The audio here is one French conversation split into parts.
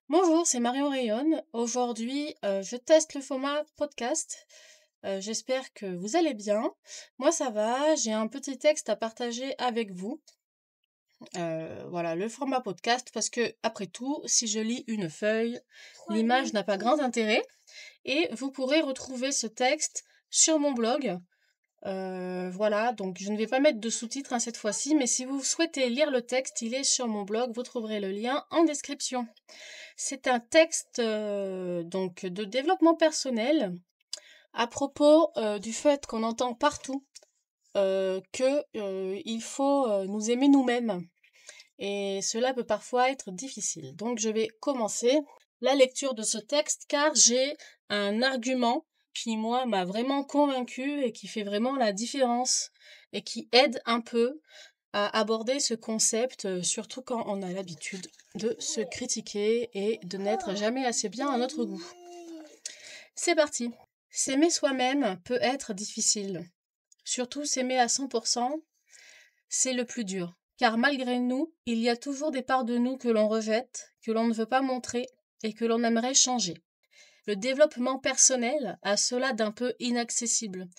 Bonjour, c'est Marion Rayonne. Aujourd'hui, je teste le format podcast. J'espère que vous allez bien. Moi, ça va. J'ai un petit texte à partager avec vous. Voilà, le format podcast, parce que, après tout, si je lis une feuille, l'image n'a pas grand intérêt. Et vous pourrez retrouver ce texte sur mon blog. Voilà, donc je ne vais pas mettre de sous-titres cette fois-ci, mais si vous souhaitez lire le texte, il est sur mon blog. Vous trouverez le lien en description. C'est un texte donc de développement personnel à propos du fait qu'on entend partout que il faut nous aimer nous-mêmes et cela peut parfois être difficile. Donc je vais commencer la lecture de ce texte car j'ai un argument qui moi m'a vraiment convaincu et qui fait vraiment la différence et qui aide un peu à aborder ce concept, surtout quand on a l'habitude de se critiquer et de n'être jamais assez bien à notre goût. C'est parti. S'aimer soi-même peut être difficile. Surtout s'aimer à 100%, c'est le plus dur. Car malgré nous, il y a toujours des parts de nous que l'on rejette, que l'on ne veut pas montrer et que l'on aimerait changer. Le développement personnel a cela d'un peu inaccessible,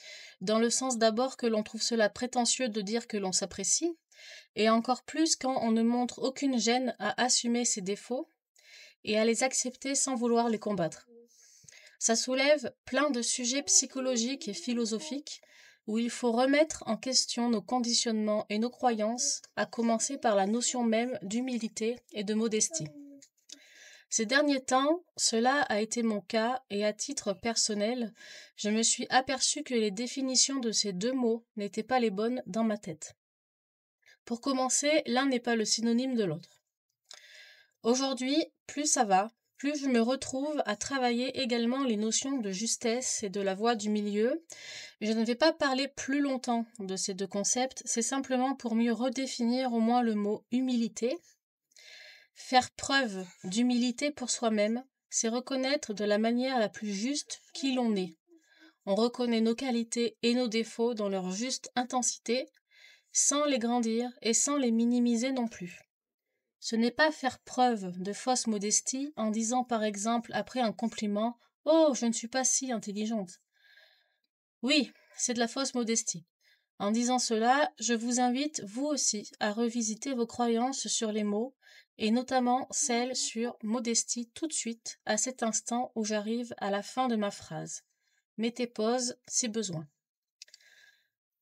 dans le sens d'abord que l'on trouve cela prétentieux de dire que l'on s'apprécie, et encore plus quand on ne montre aucune gêne à assumer ses défauts et à les accepter sans vouloir les combattre. Ça soulève plein de sujets psychologiques et philosophiques où il faut remettre en question nos conditionnements et nos croyances, à commencer par la notion même d'humilité et de modestie. Ces derniers temps, cela a été mon cas et à titre personnel, je me suis aperçu que les définitions de ces deux mots n'étaient pas les bonnes dans ma tête. Pour commencer, l'un n'est pas le synonyme de l'autre. Aujourd'hui, plus ça va, plus je me retrouve à travailler également les notions de justesse et de la voie du milieu. Je ne vais pas parler plus longtemps de ces deux concepts, c'est simplement pour mieux redéfinir au moins le mot humilité. Faire preuve d'humilité pour soi-même, c'est reconnaître de la manière la plus juste qui l'on est. On reconnaît nos qualités et nos défauts dans leur juste intensité, sans les grandir et sans les minimiser non plus. Ce n'est pas faire preuve de fausse modestie en disant par exemple après un compliment « Oh, je ne suis pas si intelligente ». Oui, c'est de la fausse modestie. En disant cela, je vous invite, vous aussi, à revisiter vos croyances sur les mots, et notamment celles sur modestie tout de suite, à cet instant où j'arrive à la fin de ma phrase. Mettez pause si besoin.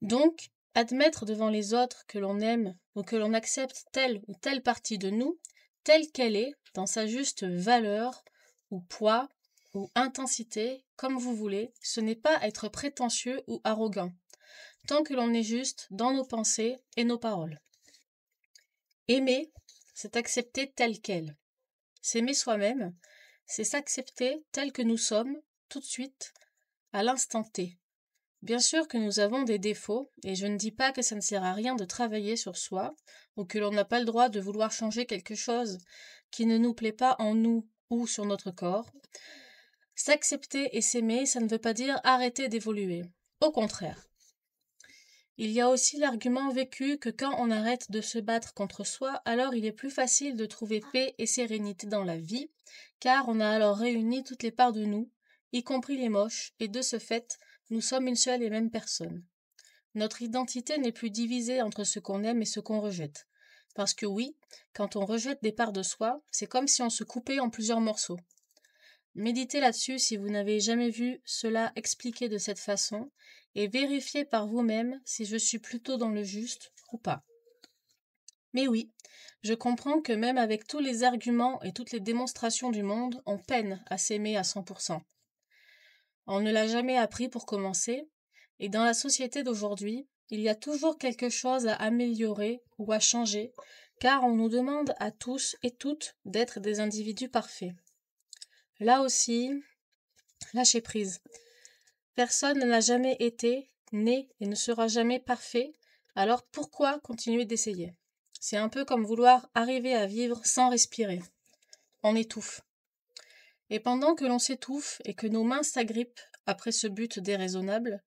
Donc, admettre devant les autres que l'on aime ou que l'on accepte telle ou telle partie de nous, telle qu'elle est, dans sa juste valeur, ou poids, ou intensité, comme vous voulez, ce n'est pas être prétentieux ou arrogant, tant que l'on est juste dans nos pensées et nos paroles. Aimer, c'est accepter tel quel. S'aimer soi-même, c'est s'accepter tel que nous sommes, tout de suite, à l'instant T. Bien sûr que nous avons des défauts, et je ne dis pas que ça ne sert à rien de travailler sur soi, ou que l'on n'a pas le droit de vouloir changer quelque chose qui ne nous plaît pas en nous ou sur notre corps. S'accepter et s'aimer, ça ne veut pas dire arrêter d'évoluer. Au contraire. Il y a aussi l'argument vécu que quand on arrête de se battre contre soi, alors il est plus facile de trouver paix et sérénité dans la vie, car on a alors réuni toutes les parts de nous, y compris les moches, et de ce fait, nous sommes une seule et même personne. Notre identité n'est plus divisée entre ce qu'on aime et ce qu'on rejette. Parce que oui, quand on rejette des parts de soi, c'est comme si on se coupait en plusieurs morceaux. Méditez là-dessus si vous n'avez jamais vu cela expliqué de cette façon, et vérifiez par vous-même si je suis plutôt dans le juste ou pas. Mais oui, je comprends que même avec tous les arguments et toutes les démonstrations du monde, on peine à s'aimer à 100%. On ne l'a jamais appris pour commencer, et dans la société d'aujourd'hui, il y a toujours quelque chose à améliorer ou à changer, car on nous demande à tous et toutes d'être des individus parfaits. Là aussi, lâchez prise. Personne n'a jamais été, né et ne sera jamais parfait, alors pourquoi continuer d'essayer? C'est un peu comme vouloir arriver à vivre sans respirer. On étouffe. Et pendant que l'on s'étouffe et que nos mains s'agrippent après ce but déraisonnable,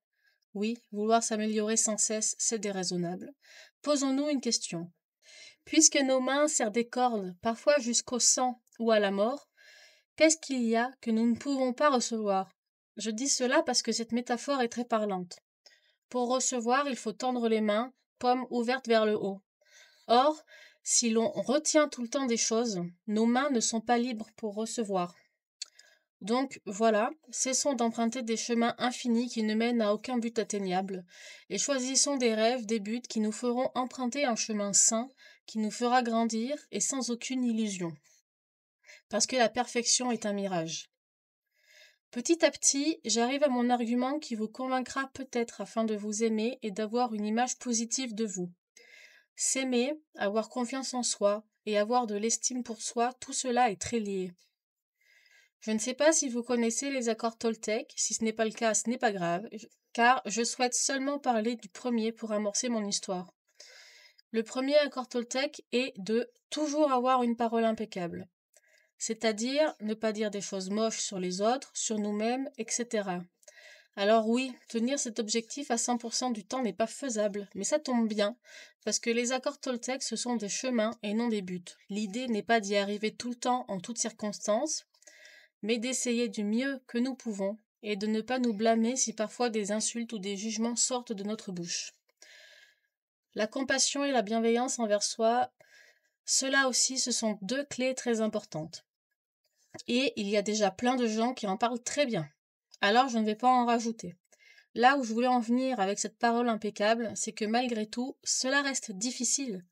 oui, vouloir s'améliorer sans cesse, c'est déraisonnable, posons-nous une question. Puisque nos mains serrent des cordes, parfois jusqu'au sang ou à la mort, Qu'est-ce qu'il y a que nous ne pouvons pas recevoir? Je dis cela parce que cette métaphore est très parlante. Pour recevoir, il faut tendre les mains, paumes ouvertes vers le haut. Or, si l'on retient tout le temps des choses, nos mains ne sont pas libres pour recevoir. Donc voilà, cessons d'emprunter des chemins infinis qui ne mènent à aucun but atteignable, et choisissons des rêves, des buts qui nous feront emprunter un chemin sain, qui nous fera grandir et sans aucune illusion. Parce que la perfection est un mirage. Petit à petit, j'arrive à mon argument qui vous convaincra peut-être afin de vous aimer et d'avoir une image positive de vous. S'aimer, avoir confiance en soi et avoir de l'estime pour soi, tout cela est très lié. Je ne sais pas si vous connaissez les accords Toltec, si ce n'est pas le cas, ce n'est pas grave, car je souhaite seulement parler du premier pour amorcer mon histoire. Le premier accord Toltec est de toujours avoir une parole impeccable, c'est-à-dire ne pas dire des choses moches sur les autres, sur nous-mêmes, etc. Alors oui, tenir cet objectif à 100% du temps n'est pas faisable, mais ça tombe bien, parce que les accords Toltec ce sont des chemins et non des buts. L'idée n'est pas d'y arriver tout le temps en toutes circonstances, mais d'essayer du mieux que nous pouvons et de ne pas nous blâmer si parfois des insultes ou des jugements sortent de notre bouche. La compassion et la bienveillance envers soi, cela aussi ce sont deux clés très importantes. Et il y a déjà plein de gens qui en parlent très bien. Alors je ne vais pas en rajouter. Là où je voulais en venir avec cette parole impeccable, c'est que malgré tout, cela reste difficile.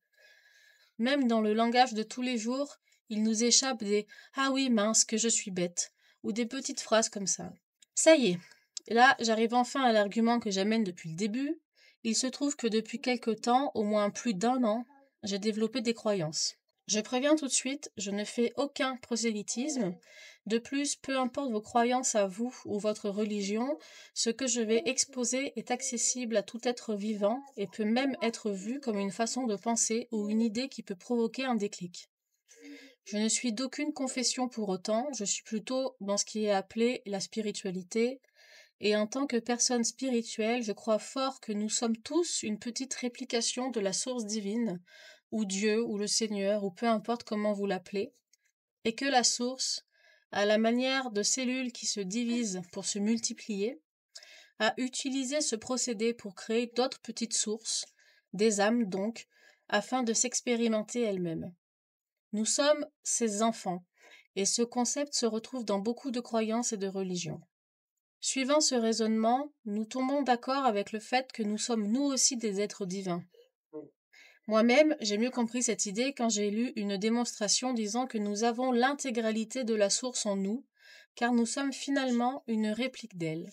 Même dans le langage de tous les jours, il nous échappe des « Ah oui, mince, que je suis bête » ou des petites phrases comme ça. Ça y est, là j'arrive enfin à l'argument que j'amène depuis le début. Il se trouve que depuis quelque temps, au moins plus d'1 an, j'ai développé des croyances. Je préviens tout de suite, je ne fais aucun prosélytisme. De plus, peu importe vos croyances à vous ou votre religion, ce que je vais exposer est accessible à tout être vivant et peut même être vu comme une façon de penser ou une idée qui peut provoquer un déclic. Je ne suis d'aucune confession pour autant, je suis plutôt dans ce qui est appelé la spiritualité, et en tant que personne spirituelle, je crois fort que nous sommes tous une petite réplication de la source divine, ou Dieu, ou le Seigneur, ou peu importe comment vous l'appelez, et que la source, à la manière de cellules qui se divisent pour se multiplier, a utilisé ce procédé pour créer d'autres petites sources, des âmes donc, afin de s'expérimenter elles-mêmes. Nous sommes ses enfants, et ce concept se retrouve dans beaucoup de croyances et de religions. Suivant ce raisonnement, nous tombons d'accord avec le fait que nous sommes nous aussi des êtres divins. Moi-même, j'ai mieux compris cette idée quand j'ai lu une démonstration disant que nous avons l'intégralité de la source en nous, car nous sommes finalement une réplique d'elle.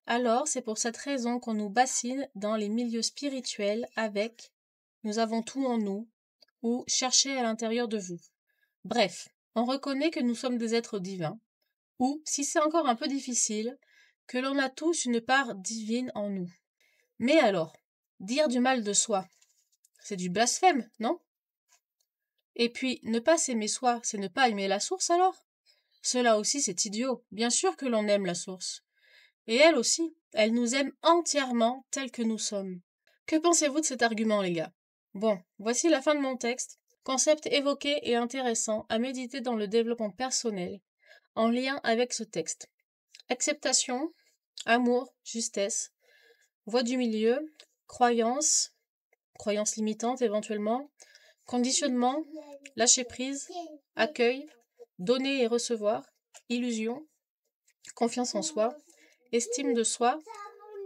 Alors, c'est pour cette raison qu'on nous bassine dans les milieux spirituels avec « nous avons tout en nous » ou « cherchez à l'intérieur de vous ». Bref, on reconnaît que nous sommes des êtres divins, ou, si c'est encore un peu difficile, que l'on a tous une part divine en nous. Mais alors, dire du mal de soi, c'est du blasphème, non? Et puis, ne pas s'aimer soi, c'est ne pas aimer la source alors? Cela aussi, c'est idiot. Bien sûr que l'on aime la source. Et elle aussi, elle nous aime entièrement tels que nous sommes. Que pensez-vous de cet argument, les gars? Bon, voici la fin de mon texte. Concept évoqué et intéressant à méditer dans le développement personnel, en lien avec ce texte. Acceptation, amour, justesse, voie du milieu, croyance limitante éventuellement, conditionnement, lâcher prise, accueil, donner et recevoir, illusion, confiance en soi, estime de soi,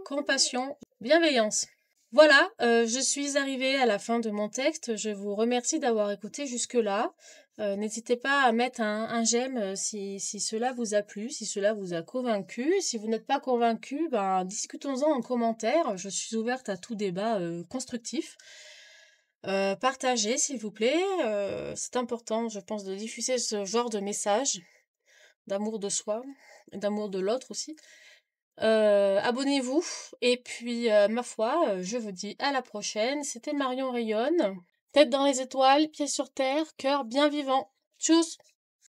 compassion, bienveillance. Voilà, je suis arrivée à la fin de mon texte. Je vous remercie d'avoir écouté jusque-là. N'hésitez pas à mettre un j'aime si cela vous a plu, si cela vous a convaincu. Si vous n'êtes pas convaincu, discutons-en en commentaire. Je suis ouverte à tout débat constructif. Partagez, s'il vous plaît. C'est important, je pense, de diffuser ce genre de message d'amour de soi, d'amour de l'autre aussi. Abonnez-vous et puis ma foi, je vous dis à la prochaine. C'était Marion Rayonne. Tête dans les étoiles, pieds sur terre, cœur bien vivant. Tchuss!